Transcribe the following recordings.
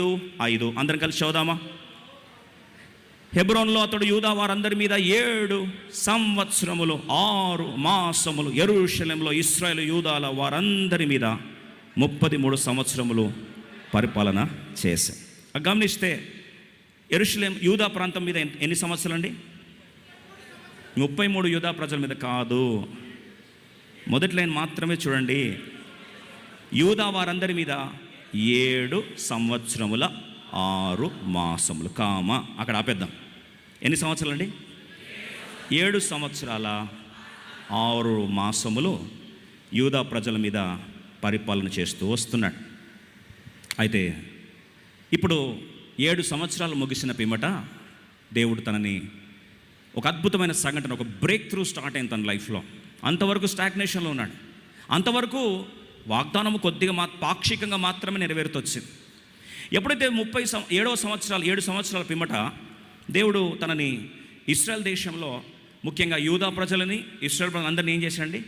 5 అందరం కలిసి చదువుదామా? హెబ్రోన్లో అతడు యూదా వారందరి మీద 7 సంవత్సరములు 6 మాసములు యెరూషలేములో ఇశ్రాయేలు యూదాల వారందరి మీద 33 సంవత్సరములు పరిపాలన చేశారు. గమనిస్తే యెరూషలేం యూదా ప్రాంతం మీద ఎన్ని సంవత్సరాలు అండి? 33 యూదా ప్రజల మీద కాదు, మొదటి లైన్ మాత్రమే చూడండి. యూదా వారందరి మీద 7 సంవత్సరముల 6 మాసములు కామ, అక్కడ ఆపేద్దాం. ఎన్ని సంవత్సరాలు అండి? 7 సంవత్సరాల 6 మాసములు యూదా ప్రజల మీద పరిపాలన చేస్తూ వస్తున్నాడు. అయితే ఇప్పుడు 7 సంవత్సరాలు ముగిసిన పిమ్మట దేవుడు తనని ఒక అద్భుతమైన సంఘటన, ఒక బ్రేక్ త్రూ స్టార్ట్ అయింది తన లైఫ్లో. అంతవరకు స్టాగ్నేషన్లో ఉన్నాడు. అంతవరకు వాగ్దానము కొద్దిగా పాక్షికంగా మాత్రమే నెరవేరుతొచ్చింది. ఎప్పుడైతే 7 సంవత్సరాల పిమ్మట దేవుడు తనని ఇశ్రాయేల్ దేశంలో, ముఖ్యంగా యూదా ప్రజలని, ఇశ్రాయేల్ ప్రజలందరినీ ఏం చేశాడండి?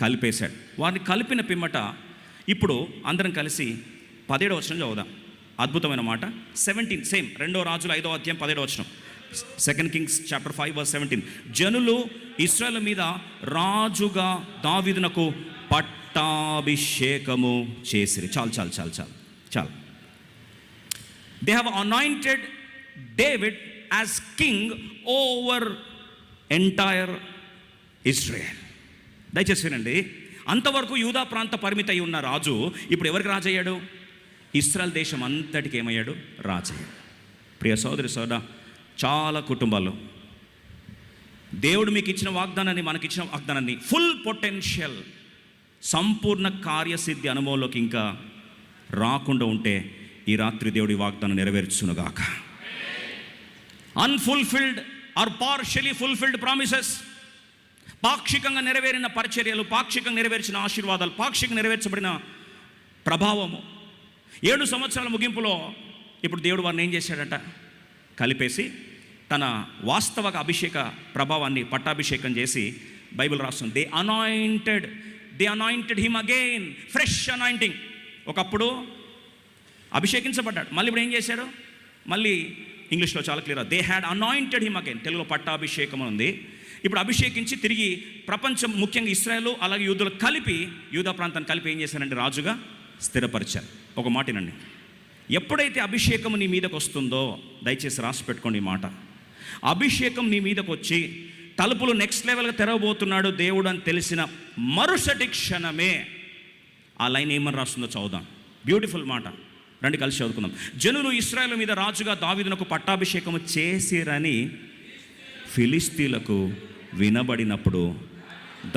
కలిపేశాడు. వారిని కలిపిన పిమ్మట ఇప్పుడు అందరం కలిసి 17వ వచనం చదువుదాం. అద్భుతమైన మాట. 17 సేమ్ 2వ రాజుల 5వ అధ్యాయం 17వ వచనం. 2 Kings chapter 5 verse 17. జనులు ఇశ్రాయేలు మీద రాజుగా దావీదునకు పట్టాభిషేకము చేసిరి. చాలు. They have anointed David as king over entire Israel. దయచేసి వినండి. అంతవరకు యూదా ప్రాంత పరిమితి అయి ఉన్న రాజు ఇప్పుడు ఎవరికి రాజయ్యాడు? ఇశ్రాయేల్ దేశం అంతటికి ఏమయ్యాడు? రాజయ్యాడు. ప్రియ సోదరి సోదరా, చాలా కుటుంబాల్లో దేవుడు మీకు ఇచ్చిన వాగ్దానాన్ని, మనకిచ్చిన వాగ్దానాన్ని, ఫుల్ పొటెన్షియల్, సంపూర్ణ కార్యసిద్ధి అనుభవంలోకి ఇంకా రాకుండా ఉంటే ఈ రాత్రి దేవుడి వాగ్దానం నెరవేర్చునుగాక. Unfulfilled or partially fulfilled promises, పాక్షికంగా నెరవేరిన పరిచర్యలు, పాక్షికంగా నెరవేర్చిన ఆశీర్వాదాలు, పాక్షికంగా నెరవేర్చబడిన ప్రభావము 7 సంవత్సరాల ముగింపులో ఇప్పుడు దేవుడు వారిని ఏం చేశాడట? కలిపేసి తన వాస్తవ అభిషేక ప్రభావాన్ని పట్టాభిషేకం చేసి బైబిల్ రాస్తుంది. They anointed him again, fresh anointing. ఒకప్పుడు అభిషేకించబడ్డాడు, మళ్ళీ ఇప్పుడు ఏం చేశాడు? మళ్ళీ ఇంగ్లీష్లో చాలా clear, they had anointed him again. తెలుగులో పట్టాభిషేకం ఉంది. ఇప్పుడు అభిషేకించి తిరిగి ప్రపంచం, ముఖ్యంగా ఇశ్రాయేలు అలాగే యూదులు కలిపి, యూదా ప్రాంతాన్ని కలిపి ఏం చేశారంటే రాజుగా స్థిరపరిచారు. ఒక మాటనండి, ఎప్పుడైతే అభిషేకం నీ మీదకు వస్తుందో, దయచేసి రాసి పెట్టుకోండి ఈ మాట. అభిషేకం నీ మీదకు వచ్చి తలుపులు నెక్స్ట్ లెవెల్గా తెరవబోతున్నాడు దేవుడు అని తెలిసిన మరుసటి క్షణమే ఆ లైన్ ఏమని రాస్తుందో చదువుదాం. బ్యూటిఫుల్ మాట, రండి కలిసి చదువుకుందాం. జనులు ఇశ్రాయేలు మీద రాజుగా దావీదునకు పట్టాభిషేకము చేసిరని ఫిలిస్తీన్లకు వినబడినప్పుడు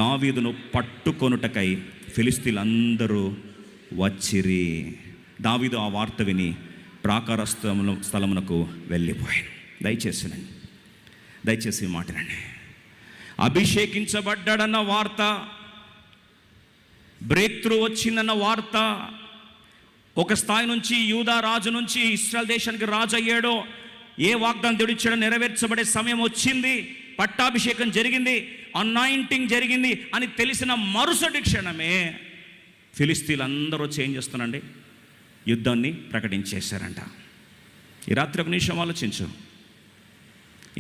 దావీదును పట్టుకొనుటకై ఫిలిస్తీన్లందరూ వచ్చిరి. దావీదు ఆ వార్త విని ప్రాకార స్థలమునకు వెళ్ళిపోయాడు. దయచేసి మాట్లాడండి. అభిషేకించబడ్డాడన్న వార్త, బ్రేక్ త్రూ వచ్చిందన్న వార్త, ఒక స్థాయి నుంచి యూదా రాజు నుంచి ఇశ్రాయేల్ దేశానికి రాజు అయ్యాడో, ఏ వాగ్దానం దేవుడు ఇచ్చాడో నెరవేర్చబడే సమయం వచ్చింది, పట్టాభిషేకం జరిగింది, అనాయింటింగ్ జరిగింది అని తెలిసిన మరుసటి క్షణమే ఫిలిస్తీన్లందరూ వచ్చి ఏం చేస్తున్నారండి? యుద్ధాన్ని ప్రకటించేశారంట. ఈ రాత్రి ఒక నిమిషం ఆలోచించు.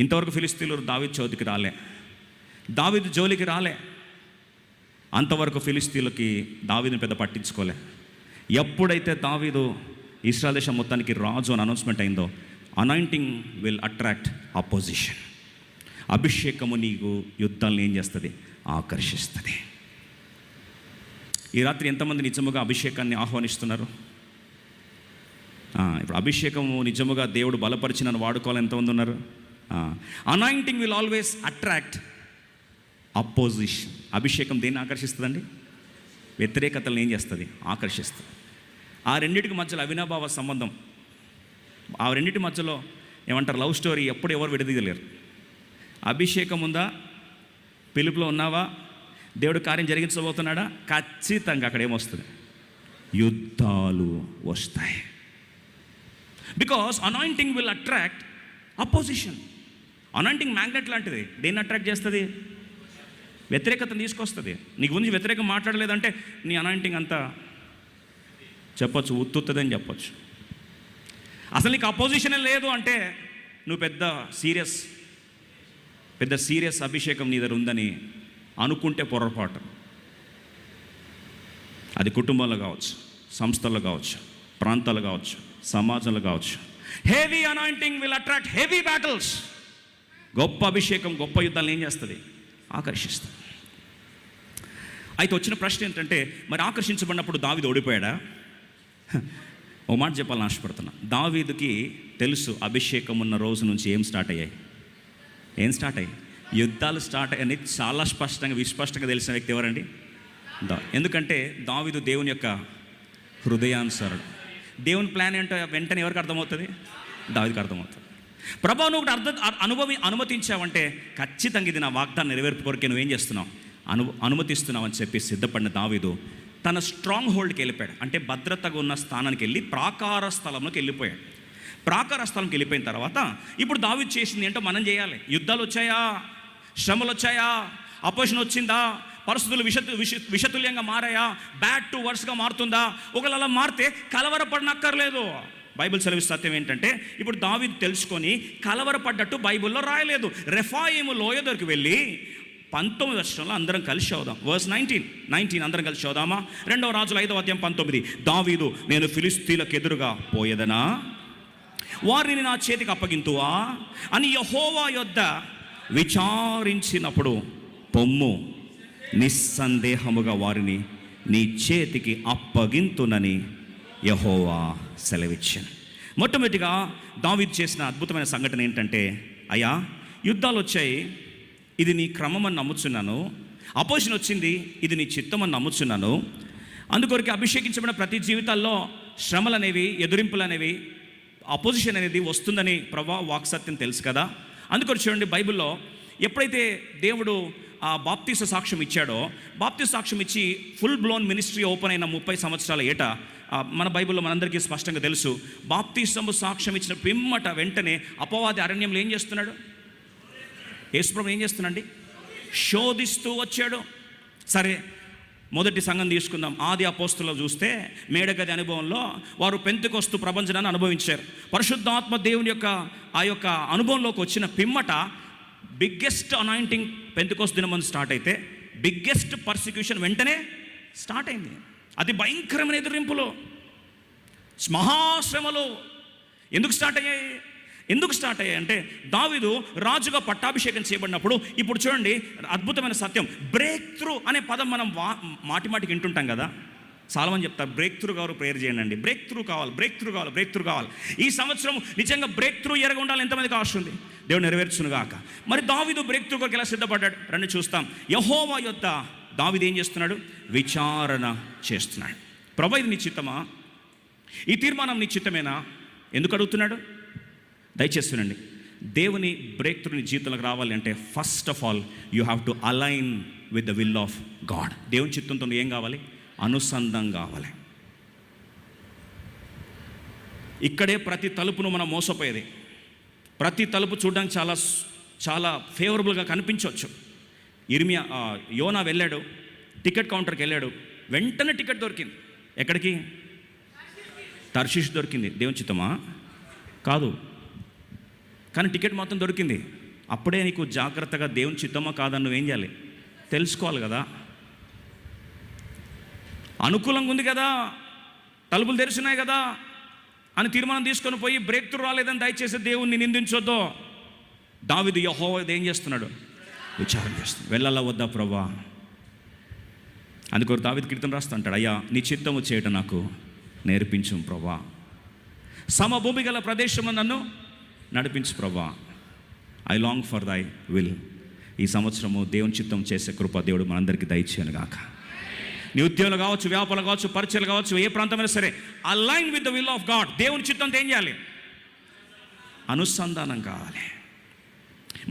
ఇంతవరకు ఫిలిస్తీన్లు దావీదు చోదికి రాలే, దావీదు జోలికి రాలే. అంతవరకు ఫిలిస్తీన్లకి దావీదుని పెద్ద పట్టించుకోలే. ఎప్పుడైతే దావీదు ఇశ్రాయేల్ దేశం మొత్తానికి రాజు అని అనౌన్స్మెంట్ అయిందో, అనాయింటింగ్ విల్ అట్రాక్ట్ అపోజిషన్. అభిషేకము నీకు యుద్ధాలను ఏం చేస్తుంది? ఆకర్షిస్తుంది. ఈ రాత్రి ఎంతమంది నిజముగా అభిషేకాన్ని ఆహ్వానిస్తున్నారు? ఇప్పుడు అభిషేకము నిజముగా దేవుడు బలపరిచిన వాడుకోవాలి ఎంతమంది ఉన్నారు? Anointing will always attract opposition. అభిషేకం దేన్ని ఆకర్షిస్తుందండి? వ్యతిరేకతలను ఏం చేస్తుంది? ఆకర్షిస్తుంది. ఆ రెండింటికి మధ్యలో అవినాభావ సంబంధం, ఆ రెండింటి మధ్యలో ఏమంటారు? Love story. ఎప్పుడు ఎవరు విడదీయలేరు. అభిషేకం ఉందా? పిలుపులో ఉన్నావా? దేవుడు కార్యం జరిగించబోతున్నాడా? ఖచ్చితంగా అక్కడ ఏమొస్తుంది? యుద్ధాలు వస్తాయి. Because anointing will attract opposition. Anointing magnet లాంటిది. దేన్ని అట్రాక్ట్ చేస్తుంది? వ్యతిరేకతను తీసుకొస్తుంది. నీ గురించి వ్యతిరేకం మాట్లాడలేదంటే నీ అనాయింటింగ్ అంతా చెప్పచ్చు, ఉత్తుతుందని చెప్పచ్చు. అసలు నీకు అపోజిషనే లేదు అంటే నువ్వు పెద్ద సీరియస్ అభిషేకం నీ దగ్గర ఉందని అనుకుంటే పొరపాటు. అది కుటుంబంలో కావచ్చు, సంస్థల్లో కావచ్చు, ప్రాంతాలు కావచ్చు, సమాజంలో కావచ్చు. Heavy anointing will attract heavy battles. గొప్ప అభిషేకం గొప్ప యుద్ధాలను ఏం చేస్తుంది? ఆకర్షిస్తుంది. అయితే వచ్చిన ప్రశ్న ఏంటంటే, మరి ఆకర్షించబడినప్పుడు దావీదు ఓడిపోయాడా? ఓ మాట చెప్పాలని ఆశపడుతున్నా. దావీదుకి తెలుసు అభిషేకం ఉన్న రోజు నుంచి ఏం స్టార్ట్ అయ్యాయి. యుద్ధాలు స్టార్ట్ అయ్యాయని చాలా విస్పష్టంగా తెలిసిన వ్యక్తి ఎవరండి? ఎందుకంటే దావీదు దేవుని యొక్క హృదయానుసారుడు. దేవుని ప్లాన్ ఏంటో వెంటనే ఎవరికి అర్థమవుతుంది? దావీదుకి అర్థమవుతుంది. ప్రభా నువ్వు ఒకటి అనుమతించావంటే ఖచ్చితంగా ఇది నా వాగ్దానం నెరవేర్పు కొరకే నువ్వేం చేస్తున్నావు, అనుమతిస్తున్నావు అని చెప్పి సిద్ధపడిన దావీదు తన స్ట్రాంగ్ హోల్డ్కి వెళ్ళిపోయాడు. అంటే భద్రతగా ఉన్న స్థానానికి వెళ్ళి ప్రాకార స్థలంలోకి వెళ్ళిపోయాడు. ప్రాకార స్థలంకి వెళ్ళిపోయిన తర్వాత ఇప్పుడు దావీదు చేసింది ఏంటో మనం చేయాలి. యుద్ధాలు వచ్చాయా, శ్రమలు వచ్చాయా, అపోజిషన్ వచ్చిందా, పరిస్థితులు విషతుల్యంగా మారాయా, బ్యాడ్ టు వర్స్గా మారుతుందా? ఒకవేళ అలా మారితే కలవరపడనక్కర్లేదు. బైబిల్ సెలవిస్తున్న సత్యం ఏంటంటే, ఇప్పుడు దావీదు తెలుసుకొని కలవరపడ్డట్టు బైబిల్లో రాయలేదు. రెఫాయిము లోయ దగ్గరికి వెళ్ళి 19వ వచనంలో అందరం కలిసి చదువుదాం. వర్స్ 19 అందరం కలిసి చదువుదామా? 2వ రాజుల 5వ అధ్యాయం 19. దావీదు, నేను ఫిలిష్తీయులకు ఎదురుగా పోయేదనా, వారిని నా చేతికి అప్పగింతువా అని యెహోవా యొద్ద విచారించినప్పుడు, పొమ్ము, నిస్సందేహముగా వారిని నీ చేతికి అప్పగింతునని యెహోవా సెలవిచ్చాను. మొట్టమొదటిగా దావీదు చేసిన అద్భుతమైన సంఘటన ఏంటంటే, అయ్యా యుద్ధాలు వచ్చాయి, ఇది నీ క్రమం అని నమ్ముచున్నాను. అపోజిషన్ వచ్చింది, ఇది నీ చిత్తం అని నమ్ముచున్నాను. అందుకొరకు అభిషేకించబడిన ప్రతి జీవితాల్లో శ్రమలు అనేవి, ఎదురింపులు అనేవి, అపోజిషన్ అనేది వస్తుందని ప్రభా వాక్సత్యం తెలుసు కదా. అందుకొరకు చూడండి, బైబిల్లో ఎప్పుడైతే దేవుడు ఆ బాప్తీస సాక్ష్యం ఇచ్చాడో, బాప్తీస సాక్ష్యం ఇచ్చి ఫుల్ బ్లోన్ మినిస్ట్రీ ఓపెన్ అయిన 30 సంవత్సరాల ఏట మన బైబిల్లో మనందరికీ స్పష్టంగా తెలుసు, బాప్తీసము సాక్ష్యం ఇచ్చిన పిమ్మట వెంటనే అపవాది అరణ్యంలో ఏం చేస్తున్నాడు? యేసుప్రభు ఏం చేస్తున్నాడండి? శోధిస్తూ వచ్చాడు. సరే, మొదటి సంఘం తీసుకుందాం. ఆది అపోస్తుల్లో చూస్తే మేడగది అనుభవంలో వారు పెంతెకొస్తు ప్రపంచాన్ని అనుభవించారు. పరిశుద్ధాత్మ దేవుని యొక్క ఆ యొక్క అనుభవంలోకి వచ్చిన పిమ్మట బిగ్గెస్ట్ అనాయింటింగ్ పెంతెకొస్తు దినమందు స్టార్ట్ అయితే బిగ్గెస్ట్ పర్సిక్యూషన్ వెంటనే స్టార్ట్ అయింది. అది భయంకరమైన ఎదురింపులు, మహాశ్రమలు ఎందుకు స్టార్ట్ అయ్యాయి అంటే, దావీదు రాజుగా పట్టాభిషేకం చేయబడినప్పుడు, ఇప్పుడు చూడండి అద్భుతమైన సత్యం, బ్రేక్ త్రూ అనే పదం మనం మాటిమాటికి వింటుంటాం కదా. చాలామంది చెప్తారు, బ్రేక్ త్రూ కావాలి, ప్రేయర్ చేయండి, బ్రేక్ త్రూ కావాలి. ఈ సంవత్సరం నిజంగా బ్రేక్ త్రూ ఎరగ ఉండాలి. ఎంతమందికి ఆశ ఉంది? దేవుడు నెరవేర్చునుగాక. మరి దావీదు బ్రేక్ త్రూ కొరకు ఎలా సిద్ధపడ్డాడు రండి చూస్తాం. యెహోవా యొద్ద దావీదు ఏం చేస్తున్నాడు? విచారణ చేస్తున్నాడు. ప్రభా ఇది నీ చిత్తమా? ఈ తీర్మానం నీ చిత్తమేనా? ఎందుకు అడుగుతున్నాడు? దయచేస్తునండి, దేవుని బ్రేక్ త్రూ నీ జీవితంలోకి రావాలి అంటే first of all you have to align with the will of God. దేవుని చిత్తంతో ఏం కావాలి? అనుసంధానం కావాలి. ఇక్కడే ప్రతి తలుపును మనం మోసపోయేది. ప్రతి తలుపు చూడడానికి చాలా చాలా ఫేవరబుల్గా కనిపించవచ్చు. యోనా వెళ్ళాడు, టికెట్ కౌంటర్కి వెళ్ళాడు, వెంటనే టికెట్ దొరికింది. ఎక్కడికి? తర్షీషు దొరికింది. దేవుని చిత్తమా? కాదు, కానీ టికెట్ మాత్రం దొరికింది. అప్పుడే నీకు జాగ్రత్తగా దేవుని చిత్తమా కాదని నువ్వేం చేయాలి? తెలుసుకోవాలి కదా. అనుకూలంగా ఉంది కదా, తలుపులు తెరిచినాయి కదా అని తీర్మానం తీసుకొని పోయి బ్రేక్ త్రూ రాలేదని దయచేసి దేవుణ్ణి నిందించొద్దు. దావీదు యెహోవా ఏం చేస్తున్నాడు? విచారణ చేస్తున్నాడు. వెళ్ళాలా వద్దా ప్రభా? అందుకొరకు దావీదు కీర్తన రాస్తుంటాడు, అయ్యా నీ చిత్తము చేయటం నాకు నేర్పించు ప్రభా, సమభూమి గల ప్రదేశంలో నన్ను నడిపించు ప్రభా, I long for thy will. ఈ సంవత్సరము దేవుని చిత్తం చేసే కృప దేవుడు మనందరికీ దయచేయను గాక. నీ ఉద్యోగాలు కావచ్చు, వ్యాపారాలు కావచ్చు, పరిచయాలు కావచ్చు, ఏ ప్రాంతమైనా సరే align with the will of God. దేవుని చిత్తంతో ఏం చేయాలి? అనుసంధానం కావాలి.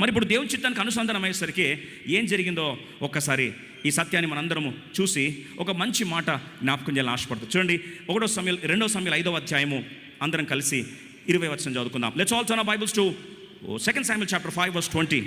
మరి ఇప్పుడు దేవుని చిత్తానికి అనుసంధానం అయ్యేసరికి ఏం జరిగిందో ఒక్కసారి ఈ సత్యాన్ని మనందరము చూసి ఒక మంచి మాట జ్ఞాపకం చేయాలని ఆశపడుతుంది. చూడండి, 2 సమూయేలు 5వ అధ్యాయము అందరం కలిసి 20 వచనం చదువుకుందాం. Let's all turn our Bibles to 2 Samuel chapter 5 verse 20.